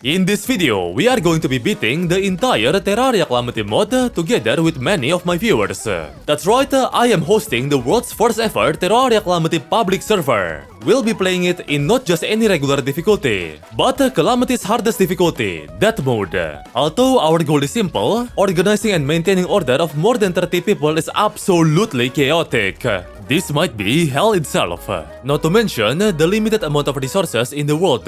In this video, we are going to be beating the entire Terraria Calamity mod together with many of my viewers. That's right, I am hosting the world's first ever Terraria Calamity public server. We'll be playing it in not just any regular difficulty, but Calamity's hardest difficulty, Death Mode. Although our goal is simple, organizing and maintaining order of more than 30 people is absolutely chaotic. This might be hell itself. Not to mention the limited amount of resources in the world.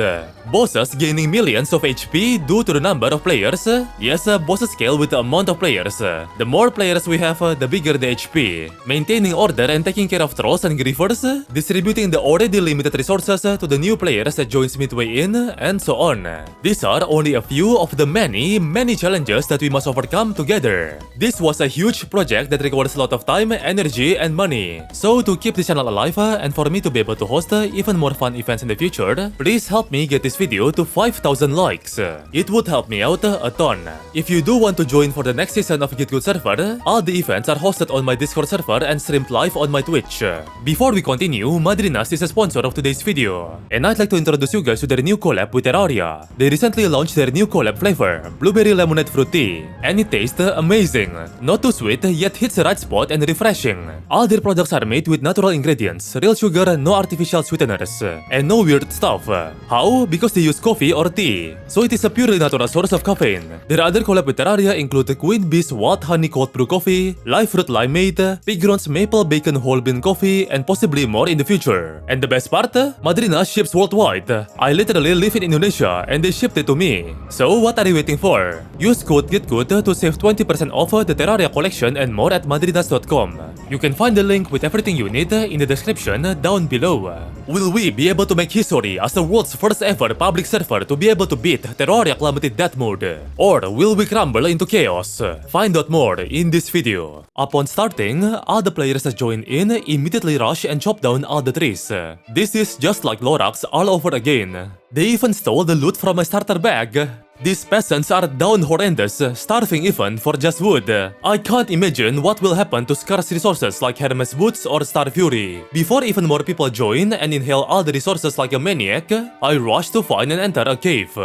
Bosses gaining millions of HP due to the number of players. Yes, bosses scale with the amount of players. The more players we have, the bigger the HP. Maintaining order and taking care of trolls and griefers. Distributing the already limited resources to the new players that joins midway in, and so on. These are only a few of the many challenges that we must overcome together. This was a huge project that requires a lot of time, energy, and money. So to keep this channel alive and for me to be able to host even more fun events in the future, please help me get this video to 5,000 likes. It would help me out a ton. If you do want to join for the next season of GitGudWO server, all the events are hosted on my Discord server and streamed live on my Twitch. Before we continue, Madrinas is a sponsor of today's video, and I'd like to introduce you guys to their new collab with Terraria. They recently launched their new collab flavor, Blueberry Lemonade Fruit Tea, and it tastes amazing. Not too sweet, yet hits the right spot and refreshing. All their products are made with natural ingredients, real sugar, no artificial sweeteners, and no weird stuff. How? Because they use coffee or tea, so it is a purely natural source of caffeine. Their other collab with Terraria include Queen Bee's Wild Honey Cold Brew Coffee, Live Fruit Limeade, Pigron's Maple Bacon Whole Bean Coffee, and possibly more in the future. And the best part? Madrina ships worldwide. I literally live in Indonesia and they shipped it to me. So what are you waiting for? Use code GitGud to save 20% off the Terraria collection and more at madrinas.com. You can find the link with everything you need in the description down below. Will we be able to make history as the world's first ever public server to be able to beat Terraria Calamity Death Mode? Or will we crumble into chaos? Find out more in this video. Upon starting, all the players that join in immediately rush and chop down all the trees. This is just like Lorax all over again. They even stole the loot from my starter bag. These peasants are down horrendous, starving even for just wood. I can't imagine what will happen to scarce resources like Hermes Boots or Star Fury. Before even more people join and inhale all the resources like a maniac, I rush to find and enter a cave.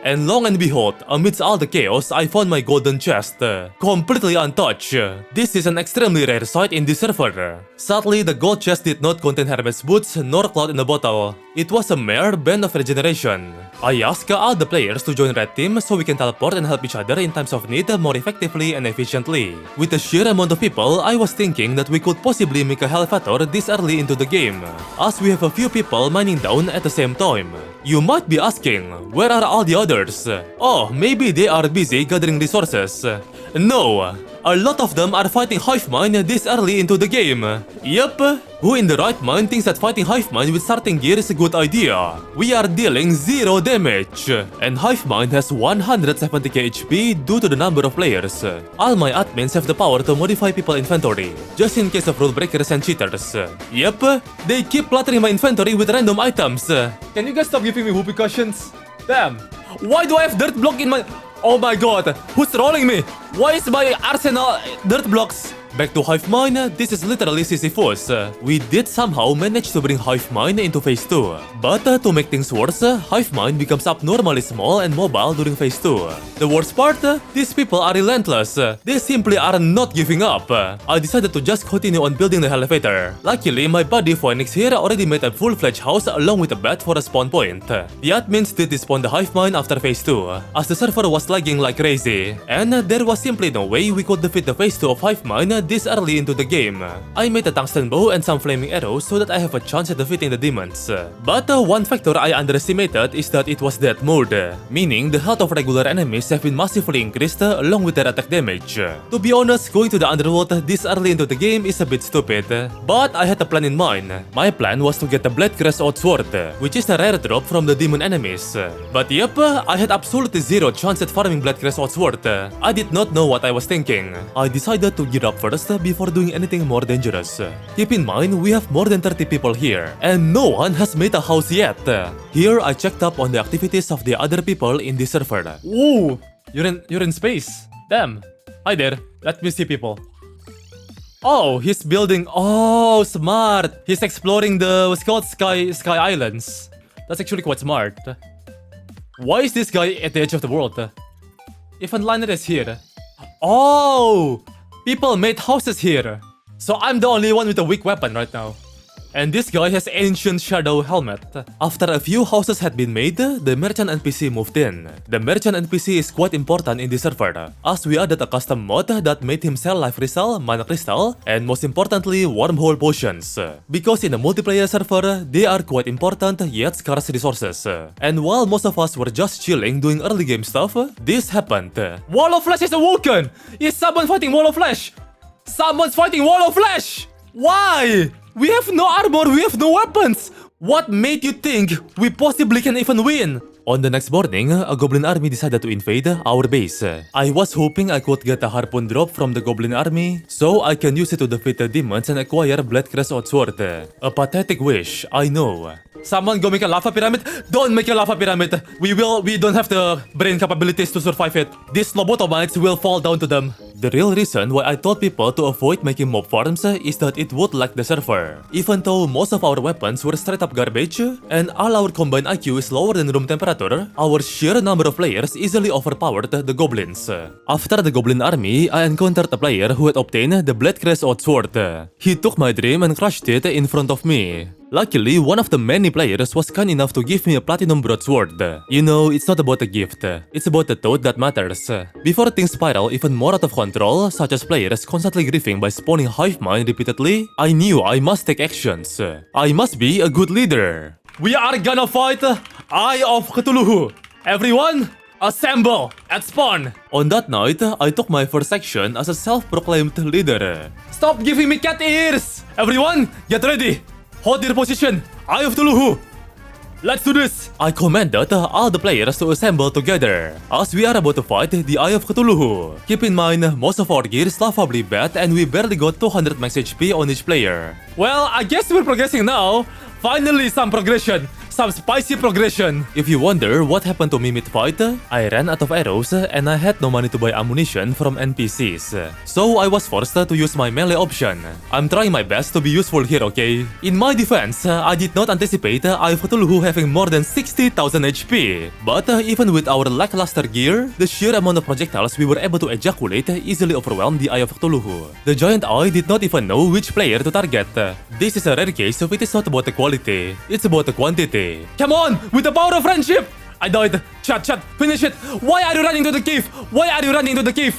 And long and behold, amidst all the chaos, I found my golden chest, completely untouched. This is an extremely rare sight in this server. Sadly, the gold chest did not contain Hermes Boots nor Cloud in a bottle. It was a mere band of regeneration. I asked all the players to join Red Team so we can teleport and help each other in times of need more effectively and efficiently. With the sheer amount of people, I was thinking that we could possibly make a Elevator this early into the game, as we have a few people mining down at the same time. You might be asking, where are all the others? Oh, maybe they are busy gathering resources. No, a lot of them are fighting Hive Mind this early into the game. Yup, who in the right mind thinks that fighting Hive Mind with starting gear is a good idea? We are dealing 0 damage, and Hive Mind has 170k HP due to the number of players. All my admins have the power to modify people's inventory, just in case of rule breakers and cheaters. Yep, they keep cluttering my inventory with random items. Can you guys stop giving me whoopee cushions? Damn, why do I have dirt block in my... Oh my god, who's trolling me? Why is my arsenal dirt blocks? Back to Hive Mind, this is literally Sisyphus. We did somehow manage to bring Hive Mind into Phase 2. But to make things worse, Hive Mind becomes abnormally small and mobile during Phase 2. The worst part? These people are relentless. They simply are not giving up. I decided to just continue on building the elevator. Luckily, my buddy Phoenix here already made a full-fledged house along with a bed for a spawn point. The admins did despawn the Hive Mind after Phase 2, as the server was lagging like crazy. And there was simply no way we could defeat the Phase 2 of Hive Mind this early into the game. I made a tungsten bow and some flaming arrows so that I have a chance at defeating the demons. But one factor I underestimated is that it was Death Mode, meaning the health of regular enemies have been massively increased along with their attack damage. To be honest, going to the underworld this early into the game is a bit stupid, but I had a plan in mind. My plan was to get the Bloodcrest Sword, which is a rare drop from the demon enemies. But yep, I had absolutely zero chance at farming Bloodcrest Sword. I did not know what I was thinking. I decided to gear up first before doing anything more dangerous. Keep in mind, we have more than 30 people here, and no one has made a house yet. Here, I checked up on the activities of the other people in this server. Ooh, you're in space. Damn. Hi there. Let me see people. Oh, he's building. Oh, smart. He's exploring the what's called Sky Islands. That's actually quite smart. Why is this guy at the edge of the world? Even liner is here. Oh! People made houses here. So I'm the only one with a weak weapon right now. And this guy has ancient shadow helmet. After a few houses had been made, the merchant NPC moved in. The merchant NPC is quite important in this server, as we added a custom mod that made him sell life crystal, mana crystal, and most importantly, wormhole potions. Because in a multiplayer server, they are quite important yet scarce resources. And while most of us were just chilling doing early game stuff, this happened. Wall of Flesh is awoken! Is someone fighting Wall of Flesh? Someone's fighting Wall of Flesh! Why? We have no armor, we have no weapons! What made you think we possibly can even win? On the next morning, a goblin army decided to invade our base. I was hoping I could get a harpoon drop from the goblin army, so I can use it to defeat the demons and acquire Blade Crest Sword. A pathetic wish, I know. Someone go make a lava pyramid? Don't make a lava pyramid! We don't have the brain capabilities to survive it. These lobotomites will fall down to them. The real reason why I told people to avoid making mob farms is that it would lag the server. Even though most of our weapons were straight up garbage, and all our combined IQ is lower than room temperature, our sheer number of players easily overpowered the goblins. After the goblin army, I encountered a player who had obtained the Blade Crest Sword. He took my dream and crushed it in front of me. Luckily, one of the many players was kind enough to give me a platinum broadsword. You know, it's not about the gift, it's about the thought that matters. Before things spiral even more out of control, such as players constantly griefing by spawning hive mind repeatedly, I knew I must take actions. I must be a good leader. We are gonna fight Eye of CTHULHU. Everyone, assemble at spawn! On that night, I took my first action as a self-proclaimed leader. Stop giving me cat ears! Everyone, get ready! Hold your position! Eye of CTHULHU! Let's do this! I commanded all the players to assemble together, as we are about to fight the Eye of CTHULHU. Keep in mind, most of our gear is laughably bad and we barely got 200 max HP on each player. Well, I guess we're progressing now. Finally, some progression. Some spicy progression. If you wonder what happened to me mid-fight, I ran out of arrows and I had no money to buy ammunition from NPCs. So I was forced to use my melee option. I'm trying my best to be useful here, okay? In my defense, I did not anticipate Eye of CTHULHU having more than 60,000 HP. But even with our lackluster gear, the sheer amount of projectiles we were able to ejaculate easily overwhelmed the Eye of CTHULHU. The giant eye did not even know which player to target. This is a rare case, so it is not about the quality, it's about the quantity. Come on, with the power of friendship! I died. Chat, finish it! Why are you running to the cave? Why are you running to the cave?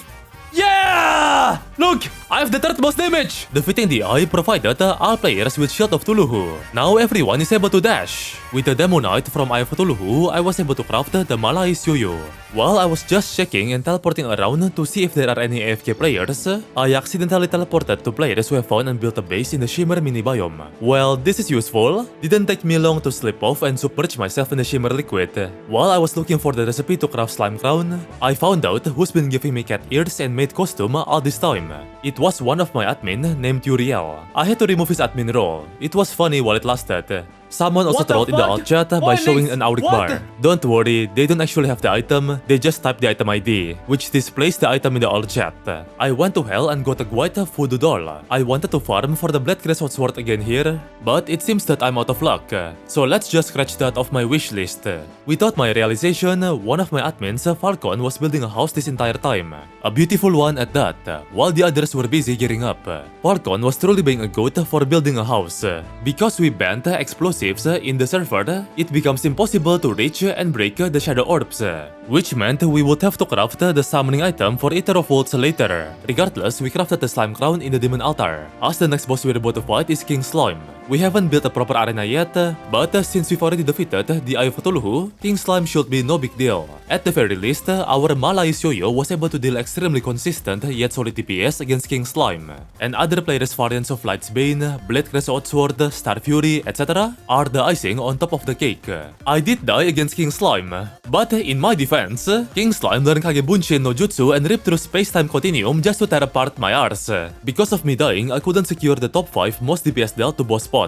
Yeah! Look! I have the third most damage! Defeating the eye provided all players with Shield of CTHULHU. Now everyone is able to dash. With the Demo Knight from Eye of CTHULHU, I was able to craft the Malais Yoyo. While I was just checking and teleporting around to see if there are any AFK players, I accidentally teleported to players who have found and built a base in the Shimmer mini biome. Well, this is useful. Didn't take me long to slip off and submerge myself in the Shimmer liquid. While I was looking for the recipe to craft Slime Crown, I found out who's been giving me cat ears and made costume all this time. It was one of my admin named Uriel. I had to remove his admin role. It was funny while it lasted. Someone also trolled in the alt chat by showing an auric bar. Don't worry, they don't actually have the item, they just type the item ID, which displays the item in the alt chat. I went to hell and got a white voodoo doll. I wanted to farm for the Blade Crest Sword again here, but it seems that I'm out of luck. So let's just scratch that off my wish list. Without my realization, one of my admins, Falcon, was building a house this entire time. A beautiful one at that, while the others were busy gearing up. Falcon was truly being a goat for building a house. Because we banned explosives in the server, it becomes impossible to reach and break the shadow orbs, which meant we would have to craft the summoning item for Etherofolds later. Regardless, we crafted the slime crown in the demon altar, as the next boss we're about to fight is King Slime. We haven't built a proper arena yet, but since we've already defeated the Eye of CTHULHU, King Slime should be no big deal. At the very least, our Malais Yoyo was able to deal extremely consistent yet solid DPS against King Slime. And other players' variants of Light's Bane, Blade Crest Sword, Star Fury, etc. are the icing on top of the cake. I did die against King Slime, but in my defense, King Slime learned Kagebunshin no Jutsu and ripped through space-time continuum just to tear apart my arse. Because of me dying, I couldn't secure the top 5 most DPS dealt to boss spot.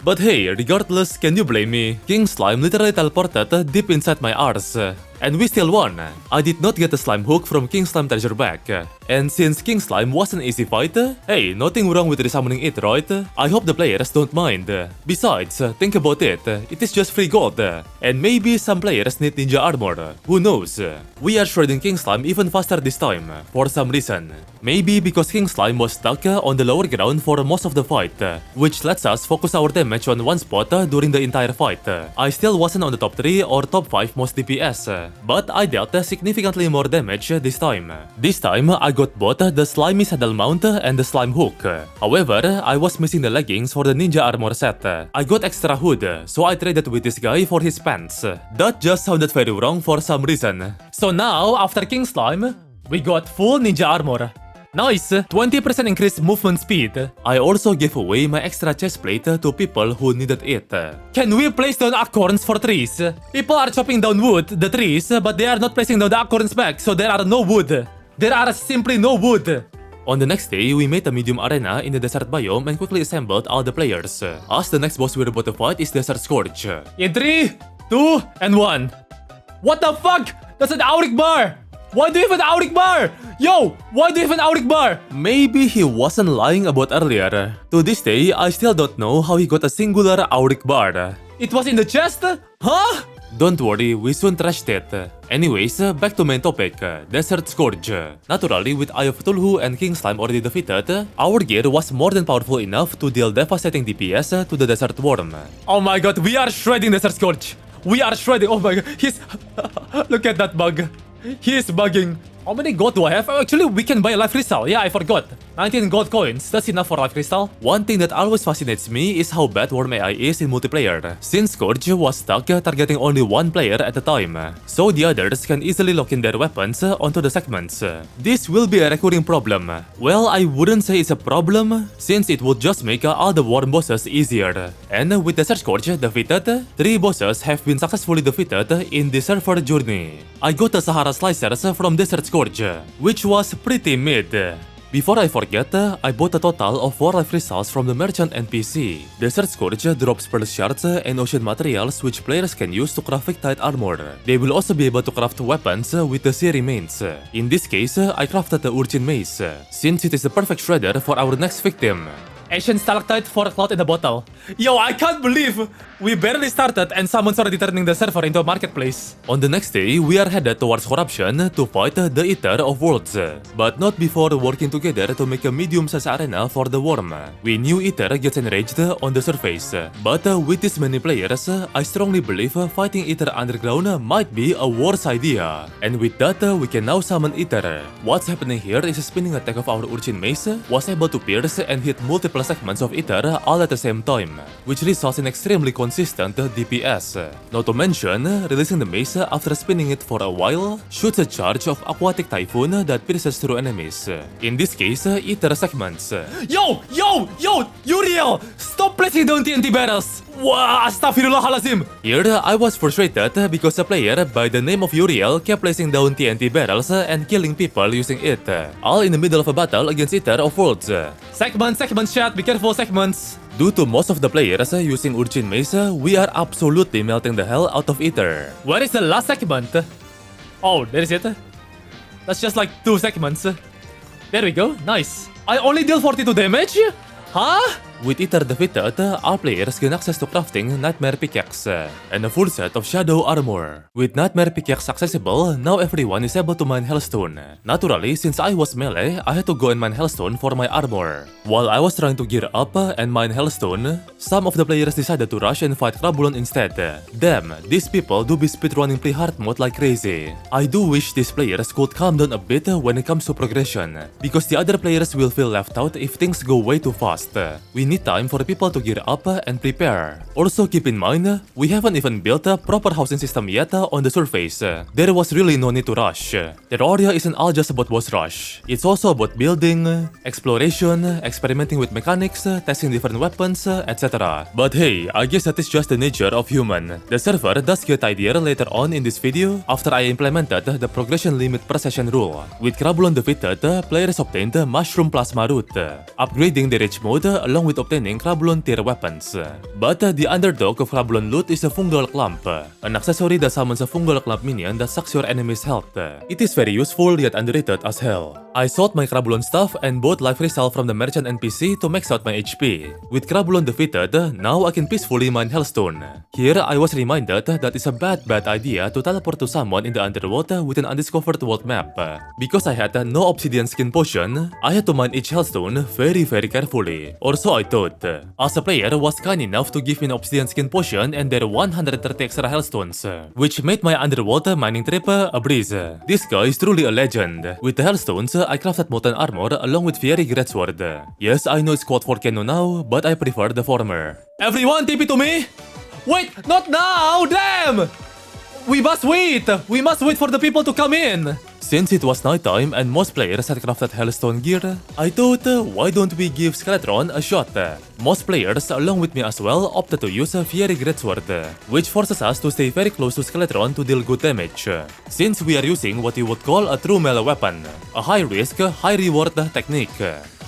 But hey, regardless, can you blame me? King Slime literally teleported deep inside my arse. And we still won. I did not get the slime hook from King Slime treasure back. And since King Slime was an easy fight, hey, nothing wrong with resummoning it, right? I hope the players don't mind. Besides, think about it, it is just free gold. And maybe some players need ninja armor, who knows? We are shredding King Slime even faster this time, for some reason. Maybe because King Slime was stuck on the lower ground for most of the fight, which lets us focus our damage on one spot during the entire fight. I still wasn't on the top 3 or top 5 most DPS, but I dealt significantly more damage this time. This time, I got both the slimy saddle mount and the slime hook. However, I was missing the leggings for the ninja armor set. I got extra hood, so I traded with this guy for his pants. That just sounded very wrong for some reason. So now, after King Slime, we got full ninja armor. Nice! 20% increased movement speed. I also gave away my extra chest plate to people who needed it. Can we place down acorns for trees? People are chopping down wood, the trees, but they are not placing down the acorns back, so there are no wood. There are simply no wood. On the next day, we made a medium arena in the desert biome and quickly assembled all the players, as the next boss we're about to fight is Desert Scourge. In 3, 2, and 1. What the fuck? That's an auric bar! Why do you have an auric bar? Yo, why do you have an auric bar? Maybe he wasn't lying about earlier. To this day, I still don't know how he got a singular auric bar. It was in the chest? Huh? Don't worry, we soon trashed it. Anyways, back to main topic, Desert Scourge. Naturally, with Eye of Cthulhu and King Slime already defeated, our gear was more than powerful enough to deal devastating DPS to the Desert Worm. Oh my god, we are shredding Desert Scourge! We are shredding, oh my god, he's... Look at that bug. He is bugging. How many gold do I have? Actually, we can buy a life crystal. Yeah, I forgot. 19 gold coins. That's enough for life crystal. One thing that always fascinates me is how bad Worm AI is in multiplayer. Since Scourge was stuck targeting only one player at a time, so the others can easily lock in their weapons onto the segments. This will be a recurring problem. Well, I wouldn't say it's a problem, since it would just make all the Worm bosses easier. And with Desert Scourge defeated, 3 bosses have been successfully defeated in the server journey. I got the Sahara Slicers from Desert Scourge, which was pretty mid. Before I forget, I bought a total of 4 life crystals from the merchant NPC. Desert Scourge drops pearl shards and ocean materials which players can use to craft tight armor. They will also be able to craft weapons with the sea remains. In this case, I crafted the urchin mace, since it is the perfect shredder for our next victim. Asian stalactite for cloud in a bottle. Yo, I can't believe we barely started and someone's already turning the server into a marketplace. On the next day, we are headed towards corruption to fight the Eater of Worlds, but not before working together to make a medium-sized arena for the Worm. We knew Eater gets enraged on the surface, but with this many players, I strongly believe fighting Eater underground might be a worse idea. And with that, we can now summon Eater. What's happening here is a spinning attack of our urchin mace was able to pierce and hit multiple segments of Eater all at the same time, which results in extremely consistent DPS. Not to mention, releasing the mace after spinning it for a while shoots a charge of aquatic typhoon that pierces through enemies. In this case, Eater segments. Yo! Uriel! Stop placing down TNT barrels! Wow, astaghfirullahalazim! Here, I was frustrated because a player by the name of Uriel kept placing down TNT barrels and killing people using it, all in the middle of a battle against Eater of Worlds. Segments chat, be careful segments! Due to most of the players using Urchin Mace, we are absolutely melting the hell out of Eater. Where is the last segment? Oh, there is it. That's just like 2 segments. There we go, nice. I only deal 42 damage? Huh? With Eater defeated, all players gain access to crafting Nightmare Pickaxe and a full set of Shadow Armor. With Nightmare Pickaxe accessible, now everyone is able to mine Hellstone. Naturally, since I was melee, I had to go and mine Hellstone for my armor. While I was trying to gear up and mine Hellstone, some of the players decided to rush and fight CRABULON instead. Damn, these people do be speedrunning PRE-HARD mode like crazy. I do wish these players could calm down a bit when it comes to progression, because the other players will feel left out if things go way too fast. We need time for people to gear up and prepare. Also keep in mind, we haven't even built a proper housing system yet on the surface. There was really no need to rush. Terraria isn't all just about boss rush. It's also about building, exploration, experimenting with mechanics, testing different weapons, etc. But hey, I guess that is just the nature of human. The server does get tidier later on in this video after I implemented the progression limit per session rule. With CRABULON defeated, players obtained Mushroom Plasma Root, upgrading the rage mode along with with obtaining CRABULON tier weapons. But the underdog of CRABULON loot is a fungal clump, an accessory that summons a fungal clump minion that sucks your enemy's health. It is very useful yet underrated as hell. I sold my CRABULON stuff and bought life result from the merchant NPC to max out my HP. With CRABULON defeated, now I can peacefully mine Hellstone. Here I was reminded that it's a bad idea to teleport to someone in the underworld with an undiscovered world map. Because I had no obsidian skin potion, I had to mine each Hellstone very carefully, or so I thought. As a player was kind enough to give me an obsidian skin potion and their 130 extra Hellstones, which made my underworld mining trip a breeze. This guy is truly a legend. With the Hellstones, I crafted molten armor along with fiery greatsword. Yes, I know it's quad volcano now, but I prefer the former. Everyone TP to me! Wait, not now! Damn! We must wait! We must wait for the people to come in! Since it was nighttime and most players had crafted Hellstone gear, I thought, why don't we give Skeletron a shot? Most players, along with me as well, opted to use a Fiery Greatsword, which forces us to stay very close to Skeletron to deal good damage. Since we are using what you would call a true melee weapon, a high-risk, high-reward technique.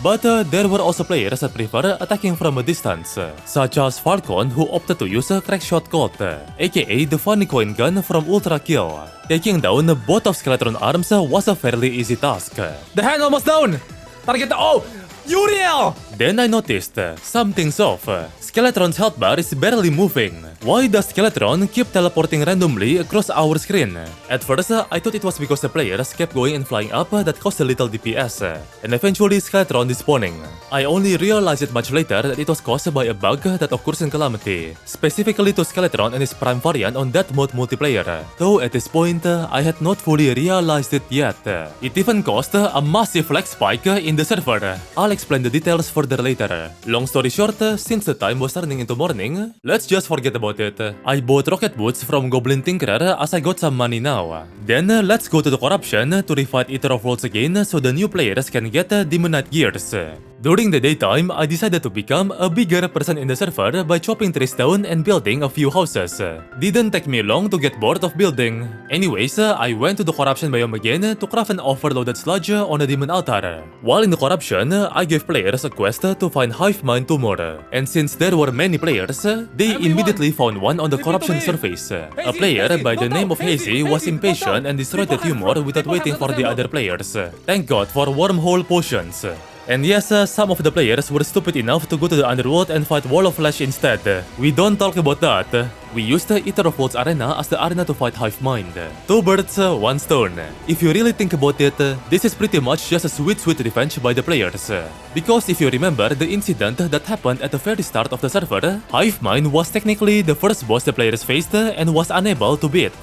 But there were also players that prefer attacking from a distance, such as Falcon, who opted to use a Crackshot Colt, aka the funny coin gun from Ultra Kill. Taking down both of Skeletron arms was a fairly easy task. The hand almost down! Target oh! Uriel! Then I noticed something's off. Skeletron's health bar is barely moving. Why does Skeletron keep teleporting randomly across our screen? At first, I thought it was because the players kept going and flying up that caused a little DPS, and eventually Skeletron despawning. I only realized it much later that it was caused by a bug that occurs in Calamity, specifically to Skeletron and his prime variant on that mode multiplayer. Though at this point, I had not fully realized it yet. It even caused a massive lag spike in the server. I'll explain the details further later. Long story short, since the time was turning into morning, let's just forget about it. I bought rocket boots from Goblin Tinkerer as I got some money now. Then let's go to the corruption to refight Eater of Worlds again so the new players can get Demonite gears. During the daytime, I decided to become a bigger person in the server by chopping trees down and building a few houses. Didn't take me long to get bored of building. Anyways, I went to the corruption biome again to craft an overloaded sludge on a demon altar. While in the corruption, I gave players a quest to find Hive Mine Tumor. And since there were many players, they immediately found one on the corruption surface. A player by the name of Hazy was impatient and destroyed the tumor without waiting for the other players. Thank God for wormhole potions. And yes, some of the players were stupid enough to go to the underworld and fight Wall of Flesh instead. We don't talk about that. We used the Eater of Worlds arena as the arena to fight Hive Mind. 2 birds, 1 stone. If you really think about it, this is pretty much just a sweet revenge by the players. Because if you remember the incident that happened at the very start of the server, Hive Mind was technically the first boss the players faced and was unable to beat.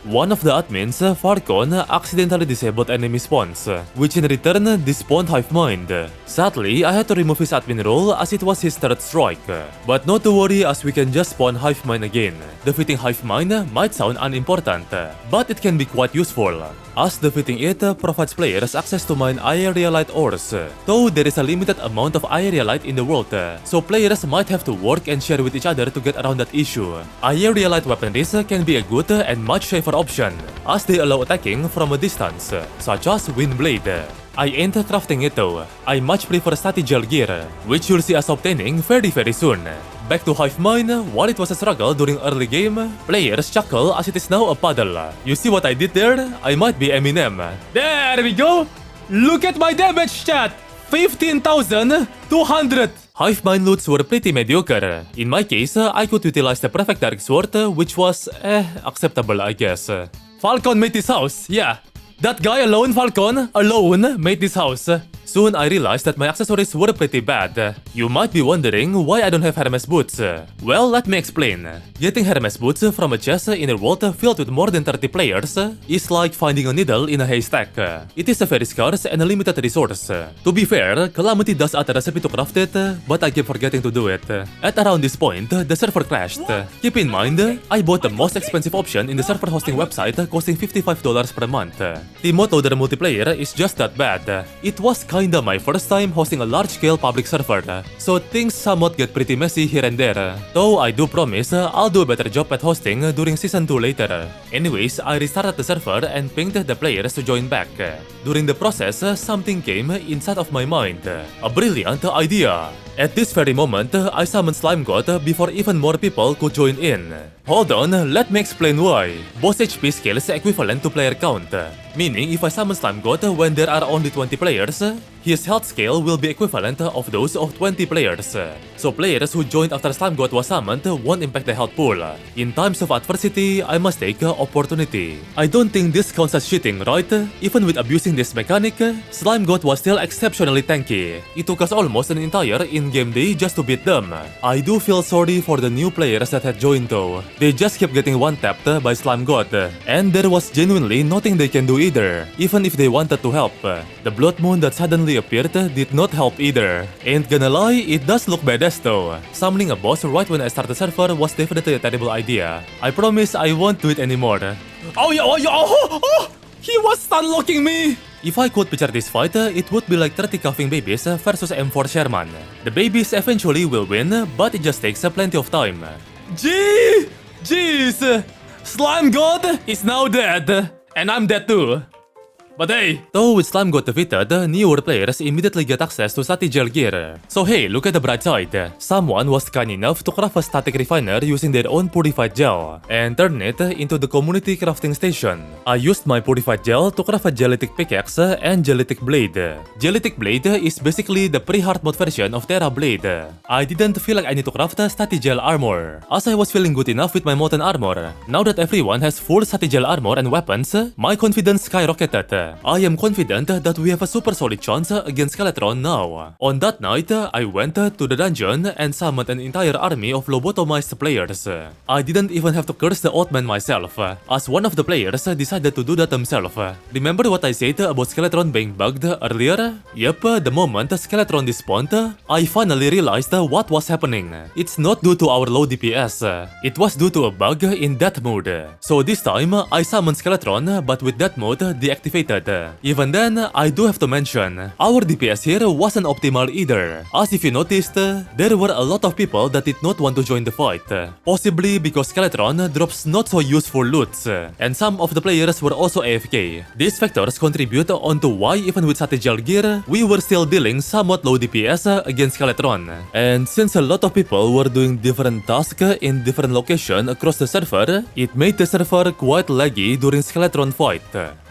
One of the admins, Falcon, accidentally disabled enemy spawns, which in return despawned Hive Mind. Sadly, I had to remove his admin role as it was his third strike. But not to worry as we can just spawn Hive Mind again. Defeating Hive Mind might sound unimportant, but it can be quite useful, as defeating it provides players access to mine aerialite ores, though there is a limited amount of aerialite in the world, so players might have to work and share with each other to get around that issue. Aerialite weaponries can be a good and much safer option, as they allow attacking from a distance, such as Windblade. I ain't crafting it though. I much prefer strategical gear, which you'll see us obtaining very soon. Back to Hive Mine, while it was a struggle during early game, players chuckle as it is now a puddle. You see what I did there? I might be Eminem. There we go! Look at my damage, chat! 15,200! Hive Mine loots were pretty mediocre. In my case, I could utilize the perfect dark sword, which was, acceptable I guess. Falcon made this house, yeah. That guy alone, Falcon, alone made this house. Soon I realized that my accessories were pretty bad. You might be wondering why I don't have Hermes boots. Well, let me explain. Getting Hermes boots from a chest in a world filled with more than 30 players is like finding a needle in a haystack. It is a very scarce and a limited resource. To be fair, Calamity does add a recipe to craft it, but I keep forgetting to do it. At around this point, the server crashed. Keep in mind, I bought the most expensive option in the server hosting website, costing $55 per month. The Mod Loader multiplayer is just that bad. It was kinda my first time hosting a large-scale public server, so things somewhat get pretty messy here and there. Though I do promise I'll do a better job at hosting during Season 2 later. Anyways, I restarted the server and pinged the players to join back. During the process, something came inside of my mind. A brilliant idea. At this very moment, I summoned Slime God before even more people could join in. Hold on, let me explain why. Boss HP scale is equivalent to player count. Meaning, if I summon Slime God when there are only 20 players, his health scale will be equivalent of those of 20 players. So players who joined after Slime God was summoned won't impact the health pool. In times of adversity, I must take opportunity. I don't think this counts as cheating, right? Even with abusing this mechanic, Slime God was still exceptionally tanky. It took us almost an entire in-game day just to beat them. I do feel sorry for the new players that had joined though. They just kept getting one-tapped by Slime God, and there was genuinely nothing they can do either, even if they wanted to help. The Blood Moon that suddenly appeared did not help either. Ain't gonna lie, it does look badass though. Summoning a boss right when I start the server was definitely a terrible idea. I promise I won't do it anymore. He was stun-locking me! If I could picture this fight, it would be like 30 coughing babies versus M4 Sherman. The babies eventually will win, but it just takes plenty of time. Jeez! Slime God is now dead, and I'm dead too. But hey, though with Slime God defeated, newer players immediately get access to static gel gear. So hey, look at the bright side. Someone was kind enough to craft a static refiner using their own purified gel, and turn it into the community crafting station. I used my purified gel to craft a gelitic pickaxe and gelitic blade. Gelitic blade is basically the pre-hard mode version of Terra blade. I didn't feel like I need to craft a static gel armor, as I was feeling good enough with my molten armor. Now that everyone has full static gel armor and weapons, my confidence skyrocketed. I am confident that we have a super solid chance against Skeletron now. On that night, I went to the dungeon and summoned an entire army of lobotomized players. I didn't even have to curse the old man myself, as one of the players decided to do that himself. Remember what I said about Skeletron being bugged earlier? Yep, the moment Skeletron despawned, I finally realized what was happening. It's not due to our low DPS, it was due to a bug in death mode. So this time, I summoned Skeletron, but with death mode deactivated. Even then, I do have to mention, our DPS here wasn't optimal either, as if you noticed, there were a lot of people that did not want to join the fight, possibly because Skeletron drops not so useful loots, and some of the players were also AFK. These factors contribute onto why even with Strategical gear, we were still dealing somewhat low DPS against Skeletron. And since a lot of people were doing different tasks in different locations across the server, it made the server quite laggy during Skeletron fight.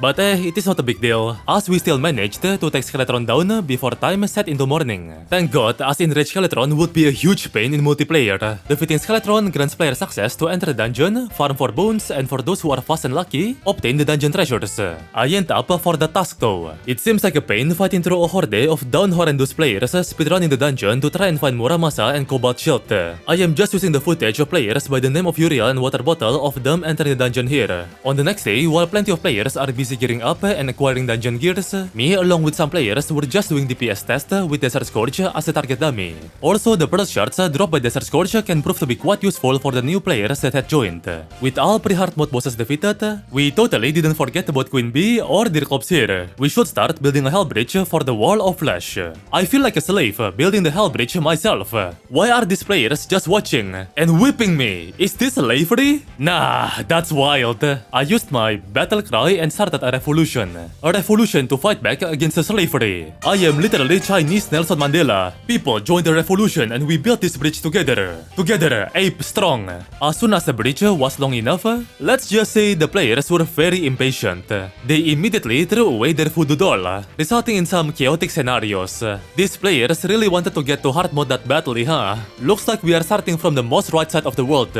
But it is not a big deal, as we still managed to take Skeletron down before time set into morning. Thank God, as enraged Skeletron would be a huge pain in multiplayer. Defeating Skeletron grants players access to enter the dungeon, farm for bones, and for those who are fast and lucky, obtain the dungeon treasures. I ain't up for the task though. It seems like a pain fighting through a horde of down horrendous players speedrunning the dungeon to try and find Muramasa and Cobalt Shield. I am just using the footage of players by the name of Uriel and Water Bottle of them entering the dungeon here. On the next day, while plenty of players are busy gearing up and acquiring dungeon gears, me along with some players were just doing DPS test with Desert Scourge as a target dummy. Also, the Pearl Shards dropped by Desert Scourge can prove to be quite useful for the new players that had joined. With all pre-hard mode bosses defeated, we totally didn't forget about Queen Bee or Dirklops here. We should start building a Hell Bridge for the Wall of Flesh. I feel like a slave building the Hell Bridge myself. Why are these players just watching and whipping me? Is this slavery? Nah, that's wild. I used my battle cry and started a revolution. A revolution to fight back against the slavery. I am literally Chinese Nelson Mandela. People joined the revolution and we built this bridge together. Together, ape strong. As soon as the bridge was long enough, let's just say the players were very impatient. They immediately threw away their voodoo doll, resulting in some chaotic scenarios. These players really wanted to get to hard mode that badly, huh? Looks like we are starting from the most right side of the world.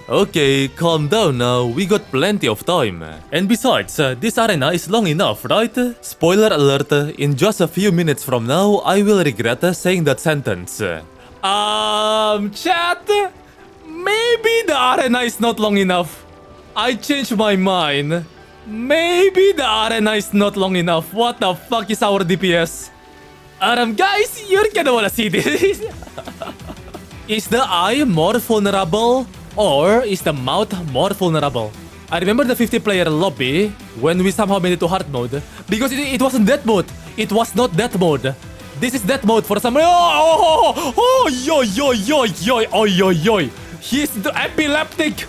Okay, calm down now, we got plenty of time. And besides, this arena is long enough, right? Spoiler alert, in just a few minutes from now, I will regret saying that sentence. Chat? Maybe the arena is not long enough. I changed my mind. Maybe the arena is not long enough. What the fuck is our DPS? Guys, you're gonna wanna see this. Is the eye more vulnerable? Or is the mouth more vulnerable? I remember the 50-player lobby when we somehow made it to hard mode because it wasn't death mode. It was not death mode. This is death mode for some. Oh, yo, yo, yo, yo, oh, yo, yo. He's the epileptic.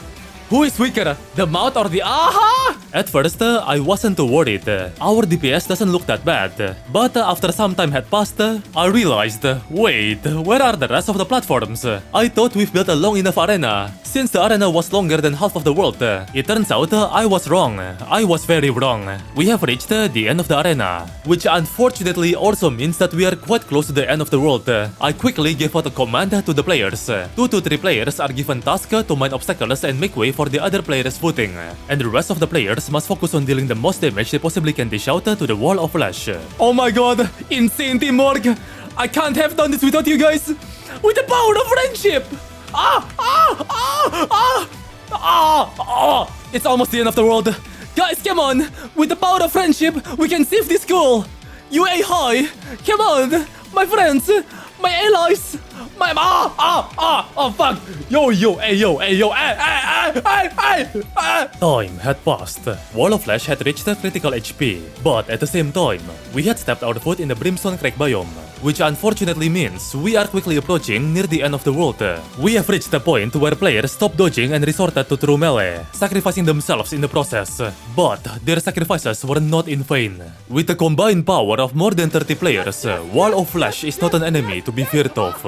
Who is weaker, the mouth or the aha? At first, I wasn't too worried. Our DPS doesn't look that bad. But after some time had passed, I realized, wait, where are the rest of the platforms? I thought we've built a long enough arena. Since the arena was longer than half of the world, it turns out I was wrong. I was very wrong. We have reached the end of the arena, which unfortunately also means that we are quite close to the end of the world. I quickly gave out a command to the players. 2 to 3 players are given tasks to mine obstacles and make way for the other players' footing, and the rest of the players must focus on dealing the most damage they possibly can dish out to the wall of flesh. Oh my god, insane teamwork! I can't have done this without you guys! With the power of friendship! It's almost the end of the world. Guys, come on! With the power of friendship, we can save this school! You hi! Come on! My friends! My allies! My oh fuck! Yo, Time had passed. Wall of Flesh had reached critical HP, but at the same time, we had stepped our foot in the Brimstone Crack biome, which unfortunately means we are quickly approaching near the end of the world. We have reached the point where players stopped dodging and resorted to true melee, sacrificing themselves in the process. But their sacrifices were not in vain. With the combined power of more than 30 players, Wall of Flesh is not an enemy to be feared of.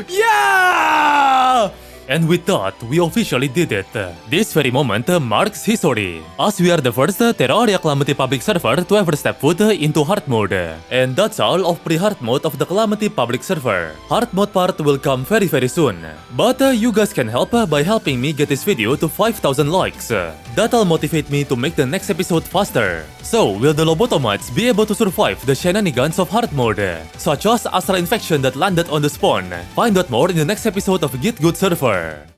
Yeah! And with that, we officially did it. This very moment marks history, as we are the first Terraria Calamity public server to ever step foot into hard mode. And that's all of pre-hard mode of the Calamity public server. Hard mode part will come very soon. But you guys can help by helping me get this video to 5,000 likes. That'll motivate me to make the next episode faster. So, will the lobotomites be able to survive the shenanigans of hard mode, such as Astra infection that landed on the spawn? Find out more in the next episode of GitGudWO server.